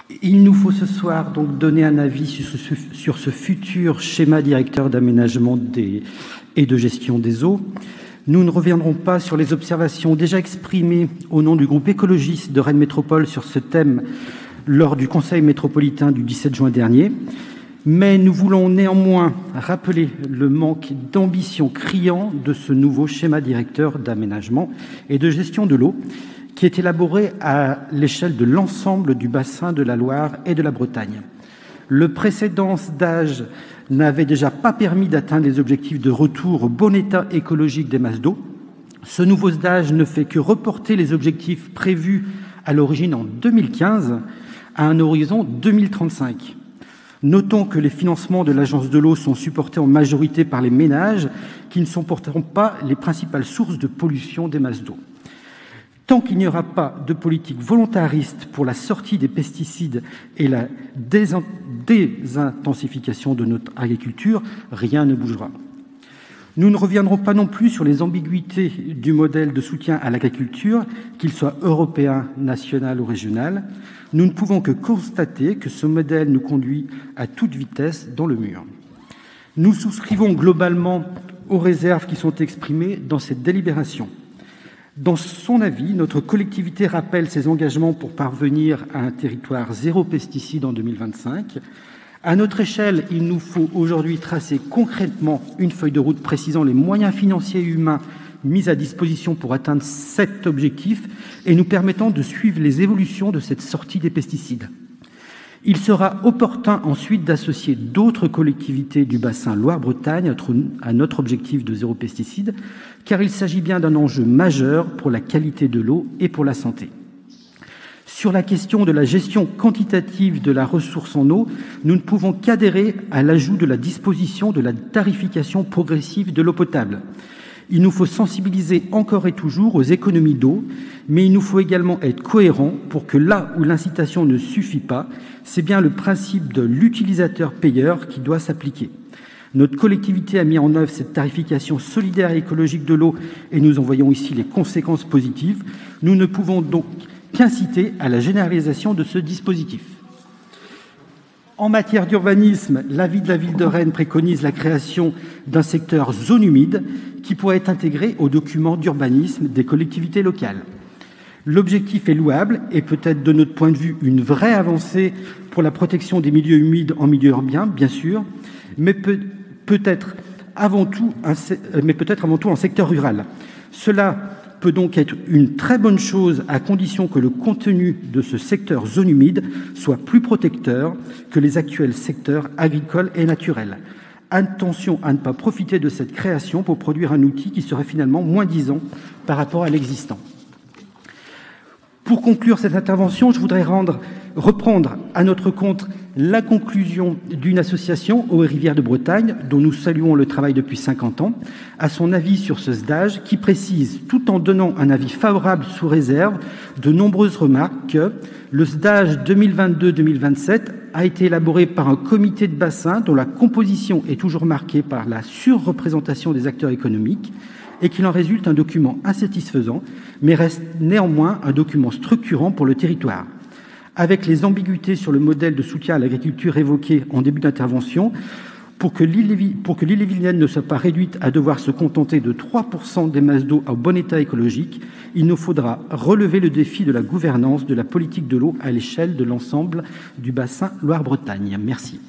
Il nous faut ce soir donc donner un avis sur ce futur schéma directeur d'aménagement et de gestion des eaux. Nous ne reviendrons pas sur les observations déjà exprimées au nom du groupe écologiste de Rennes Métropole sur ce thème lors du Conseil métropolitain du 17 juin dernier, mais nous voulons néanmoins rappeler le manque d'ambition criant de ce nouveau schéma directeur d'aménagement et de gestion de l'eau qui est élaboré à l'échelle de l'ensemble du bassin de la Loire et de la Bretagne. Le précédent SDAGE n'avait déjà pas permis d'atteindre les objectifs de retour au bon état écologique des masses d'eau. Ce nouveau SDAGE ne fait que reporter les objectifs prévus à l'origine en 2015 à un horizon 2035. Notons que les financements de l'Agence de l'eau sont supportés en majorité par les ménages qui ne sont pourtant pas les principales sources de pollution des masses d'eau. Tant qu'il n'y aura pas de politique volontariste pour la sortie des pesticides et la désintensification de notre agriculture, rien ne bougera. Nous ne reviendrons pas non plus sur les ambiguïtés du modèle de soutien à l'agriculture, qu'il soit européen, national ou régional. Nous ne pouvons que constater que ce modèle nous conduit à toute vitesse dans le mur. Nous souscrivons globalement aux réserves qui sont exprimées dans cette délibération. Dans son avis, notre collectivité rappelle ses engagements pour parvenir à un territoire zéro pesticide en 2025. À notre échelle, il nous faut aujourd'hui tracer concrètement une feuille de route précisant les moyens financiers et humains mis à disposition pour atteindre cet objectif et nous permettant de suivre les évolutions de cette sortie des pesticides. Il sera opportun ensuite d'associer d'autres collectivités du bassin Loire-Bretagne à notre objectif de zéro pesticide, car il s'agit bien d'un enjeu majeur pour la qualité de l'eau et pour la santé. Sur la question de la gestion quantitative de la ressource en eau, nous ne pouvons qu'adhérer à l'ajout de la disposition de la tarification progressive de l'eau potable. Il nous faut sensibiliser encore et toujours aux économies d'eau, mais il nous faut également être cohérents pour que là où l'incitation ne suffit pas, c'est bien le principe de l'utilisateur-payeur qui doit s'appliquer. Notre collectivité a mis en œuvre cette tarification solidaire et écologique de l'eau et nous en voyons ici les conséquences positives. Nous ne pouvons donc qu'inciter à la généralisation de ce dispositif. En matière d'urbanisme, l'avis de la ville de Rennes préconise la création d'un secteur zone humide qui pourrait être intégré aux documents d'urbanisme des collectivités locales. L'objectif est louable et peut-être de notre point de vue une vraie avancée pour la protection des milieux humides en milieu urbain, bien sûr, mais peut-être avant tout en secteur rural. Cela peut donc être une très bonne chose à condition que le contenu de ce secteur zone humide soit plus protecteur que les actuels secteurs agricoles et naturels. Attention à ne pas profiter de cette création pour produire un outil qui serait finalement moins disant par rapport à l'existant. Pour conclure cette intervention, je voudrais reprendre à notre compte la conclusion d'une association, Eaux et Rivières de Bretagne, dont nous saluons le travail depuis 50 ans, à son avis sur ce SDAGE, qui précise, tout en donnant un avis favorable sous réserve, de nombreuses remarques que le SDAGE 2022-2027 a été élaboré par un comité de bassin dont la composition est toujours marquée par la surreprésentation des acteurs économiques, et qu'il en résulte un document insatisfaisant, mais reste néanmoins un document structurant pour le territoire. Avec les ambiguïtés sur le modèle de soutien à l'agriculture évoquées en début d'intervention, pour que l'Ille-et-Vilaine ne soit pas réduite à devoir se contenter de 3% des masses d'eau en bon état écologique, il nous faudra relever le défi de la gouvernance de la politique de l'eau à l'échelle de l'ensemble du bassin Loire-Bretagne. Merci.